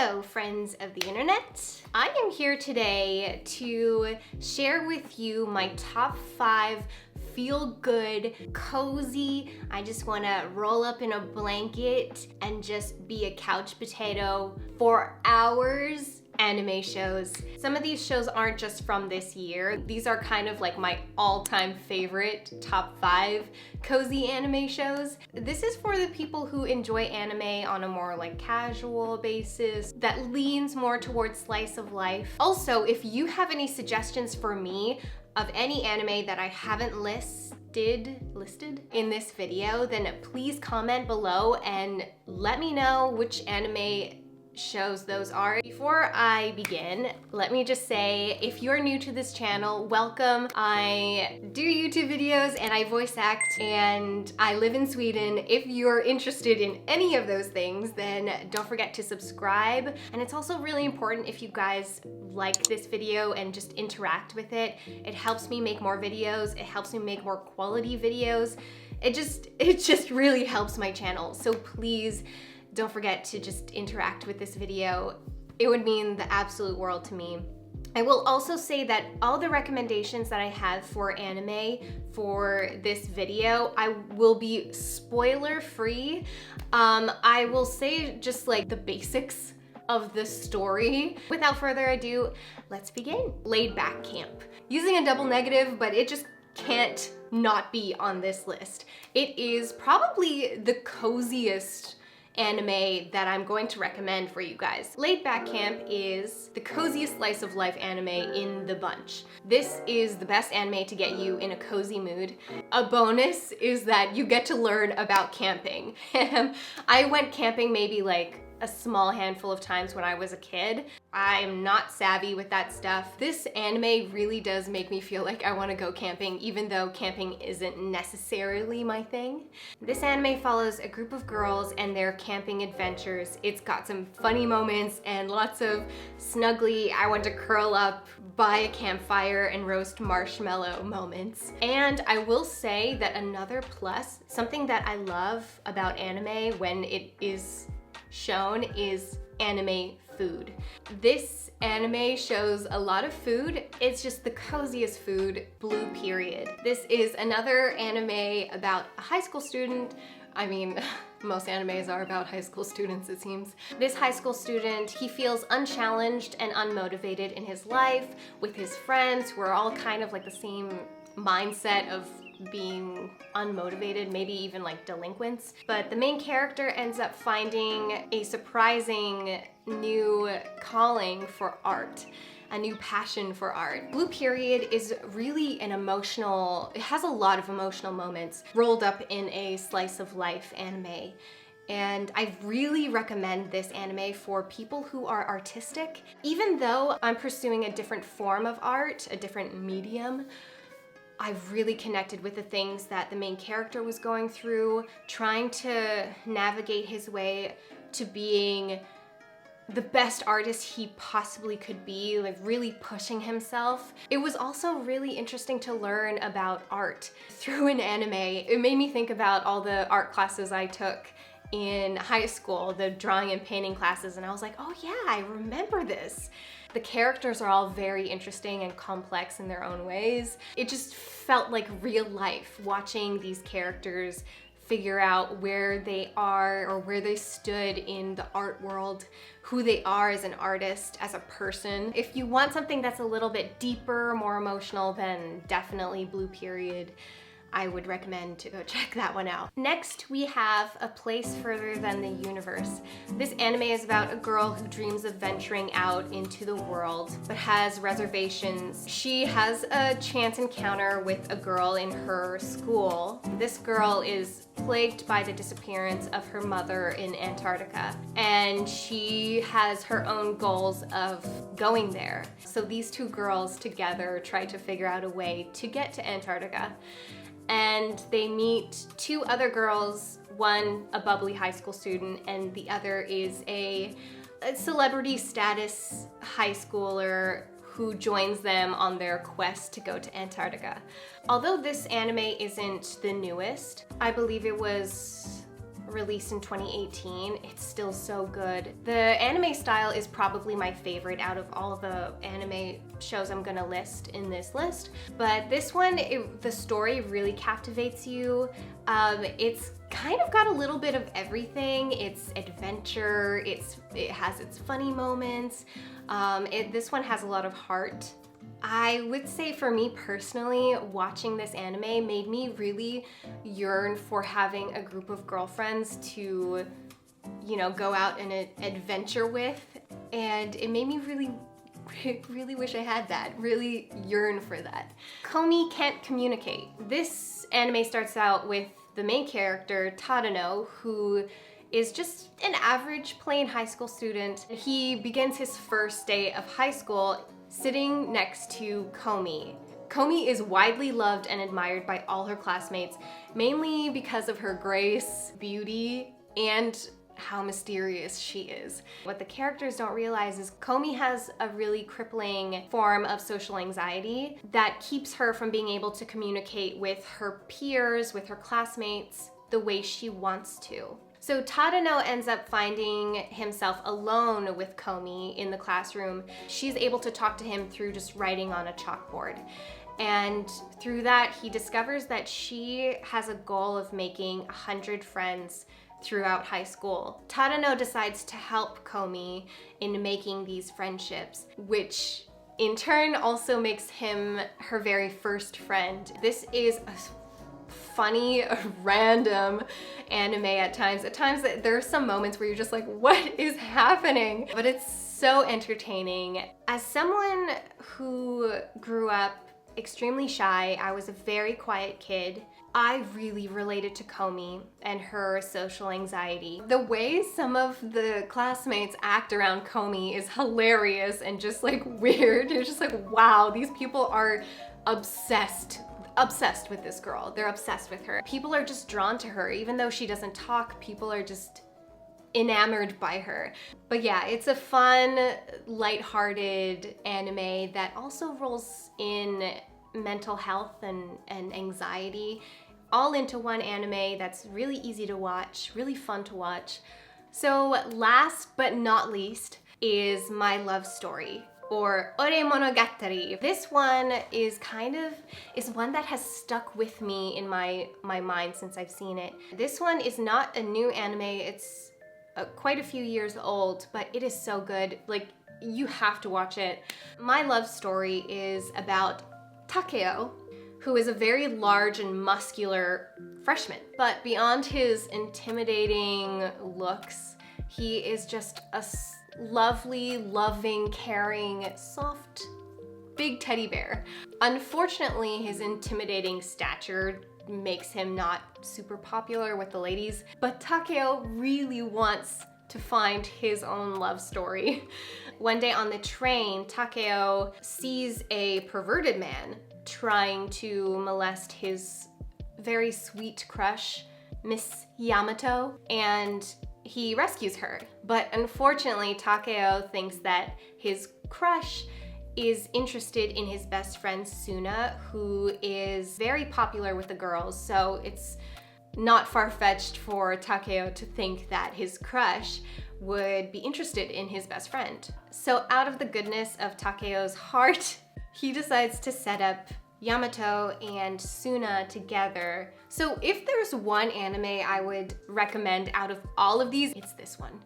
Hello, friends of the internet. I am here today to share with you my top 5 feel-good, cozy, I just wanna roll up in a blanket and just be a couch potato for hours anime shows. Some of these shows aren't just from this year. These are kind of like my all-time favorite top 5 cozy anime shows. This is for the people who enjoy anime on a more like casual basis that leans more towards slice of life. Also, if you have any suggestions for me of any anime that I haven't listed in this video, then please comment below and let me know which anime shows those are. Before I begin, let me just say, if you're new to this channel, welcome. I do YouTube videos and I voice act and I live in Sweden. If you're interested in any of those things, then don't forget to subscribe. And it's also really important if you guys like this video and just interact with it. It helps me make more videos. It helps me make more quality videos. It just really helps my channel. So please, don't forget to just interact with this video. It would mean the absolute world to me. I will also say that all the recommendations that I have for anime for this video, I will be spoiler free. I will say just like the basics of the story. Without further ado, let's begin. Laid back camp. Using a double negative, but it just can't not be on this list. It is probably the coziest anime that I'm going to recommend for you guys. Laid Back Camp is the coziest slice of life anime in the bunch. This is the best anime to get you in a cozy mood. A bonus is that you get to learn about camping. I went camping maybe like a small handful of times when I was a kid. I'm not savvy with that stuff. This anime really does make me feel like I want to go camping, even though camping isn't necessarily my thing. This anime follows a group of girls and their camping adventures. It's got some funny moments and lots of snuggly, I want to curl up by a campfire and roast marshmallow moments. And I will say that another plus, something that I love about anime when it is shown, is anime food. This anime shows a lot of food. It's just the coziest food, blue period. This is another anime about a high school student. I mean, most animes are about high school students, it seems. This high school student, he feels unchallenged and unmotivated in his life with his friends who are all kind of like the same mindset of being unmotivated, maybe even like delinquents. But the main character ends up finding a surprising new calling for art, a new passion for art. Blue Period is really an emotional, it has a lot of emotional moments rolled up in a slice of life anime. And I really recommend this anime for people who are artistic. Even though I'm pursuing a different form of art, a different medium, I've really connected with the things that the main character was going through, trying to navigate his way to being the best artist he possibly could be, like really pushing himself. It was also really interesting to learn about art through an anime. It made me think about all the art classes I took in high school, the drawing and painting classes, and I was like, oh yeah, I remember this. The characters are all very interesting and complex in their own ways. It just felt like real life, watching these characters figure out where they are or where they stood in the art world, who they are as an artist, as a person. If you want something that's a little bit deeper, more emotional, then definitely Blue Period. I would recommend to go check that one out. Next, we have A Place Further Than the Universe. This anime is about a girl who dreams of venturing out into the world, but has reservations. She has a chance encounter with a girl in her school. This girl is plagued by the disappearance of her mother in Antarctica, and she has her own goals of going there. So these two girls together try to figure out a way to get to Antarctica. And they meet 2 other girls, one a bubbly high school student and the other is a celebrity status high schooler who joins them on their quest to go to Antarctica. Although this anime isn't the newest, I believe it was released in 2018. It's still so good. The anime style is probably my favorite out of all the anime shows I'm gonna list in this list. But this one, the story really captivates you. It's kind of got a little bit of everything. It's adventure, it has its funny moments. This one has a lot of heart. I would say for me personally, watching this anime made me really yearn for having a group of girlfriends to, you know, go out and adventure with. And it made me really wish I had that, really yearn for that. Komi can't communicate. This anime starts out with the main character, Tadano, who is just an average plain high school student. He begins his first day of high school sitting next to Komi. Komi is widely loved and admired by all her classmates, mainly because of her grace, beauty, and how mysterious she is. What the characters don't realize is Komi has a really crippling form of social anxiety that keeps her from being able to communicate with her peers, with her classmates, the way she wants to. So Tadano ends up finding himself alone with Komi in the classroom. She's able to talk to him through just writing on a chalkboard. And through that, he discovers that she has a goal of making 100 friends throughout high school. Tadano decides to help Komi in making these friendships, which in turn also makes him her very first friend. This is a funny, random anime at times. At times there are some moments where you're just like, what is happening? But it's so entertaining. As someone who grew up extremely shy, I was a very quiet kid, I really related to Komi and her social anxiety. The way some of the classmates act around Komi is hilarious and just like weird. You're just like, wow, these people are obsessed with this girl. They're obsessed with her. People are just drawn to her. Even though she doesn't talk, people are just enamored by her. But yeah, it's a fun, lighthearted anime that also rolls in mental health and anxiety all into one anime that's really easy to watch, really fun to watch. So last but not least is my love story, or Ore Monogatari. This one is one that has stuck with me in my mind since I've seen it. This one is not a new anime, it's quite a few years old, but it is so good. Like, you have to watch it. My love story is about Takeo, who is a very large and muscular freshman. But beyond his intimidating looks, he is just a lovely, loving, caring, soft, big teddy bear. Unfortunately, his intimidating stature makes him not super popular with the ladies, but Takeo really wants to find his own love story. One day on the train, Takeo sees a perverted man trying to molest his very sweet crush, Miss Yamato, and he rescues her. But unfortunately, Takeo thinks that his crush is interested in his best friend Suna, who is very popular with the girls, so it's not far-fetched for Takeo to think that his crush would be interested in his best friend. So out of the goodness of Takeo's heart, he decides to set up Yamato and Suna together. So if there's one anime I would recommend out of all of these, it's this one.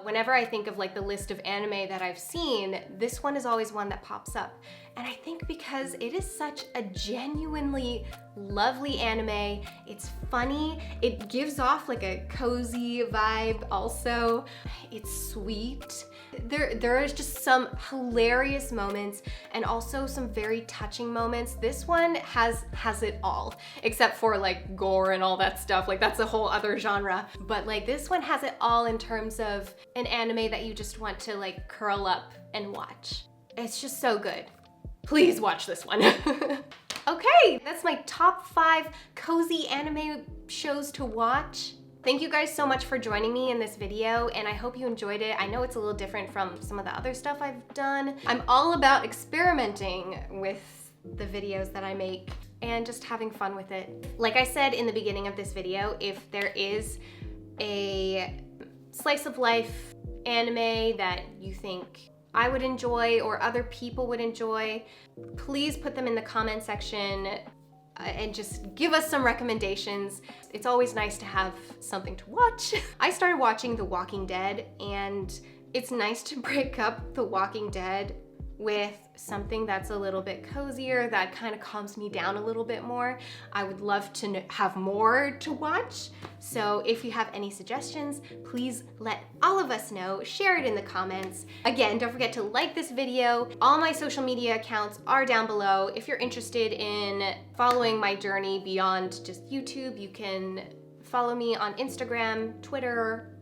Whenever I think of like the list of anime that I've seen, this one is always one that pops up. And I think because it is such a genuinely lovely anime, it's funny, it gives off like a cozy vibe also, it's sweet. There is just some hilarious moments and also some very touching moments. This one has it all, except for like gore and all that stuff. Like, that's a whole other genre. But like, this one has it all in terms of an anime that you just want to like curl up and watch. It's just so good. Please watch this one. Okay, that's my top 5 cozy anime shows to watch. Thank you guys so much for joining me in this video, and I hope you enjoyed it. I know it's a little different from some of the other stuff I've done. I'm all about experimenting with the videos that I make and just having fun with it. Like I said in the beginning of this video, if there is a slice of life anime that you think I would enjoy or other people would enjoy, please put them in the comment section and just give us some recommendations. It's always nice to have something to watch. I started watching The Walking Dead, and it's nice to break up The Walking Dead with something that's a little bit cozier, that kind of calms me down a little bit more. I would love to have more to watch. So if you have any suggestions, please let all of us know. Share it in the comments. Again, don't forget to like this video. All my social media accounts are down below. If you're interested in following my journey beyond just YouTube, you can follow me on Instagram, Twitter,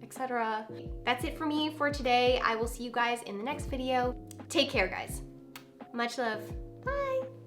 etc. That's it for me for today. I will see you guys in the next video. Take care, guys. Much love. Bye.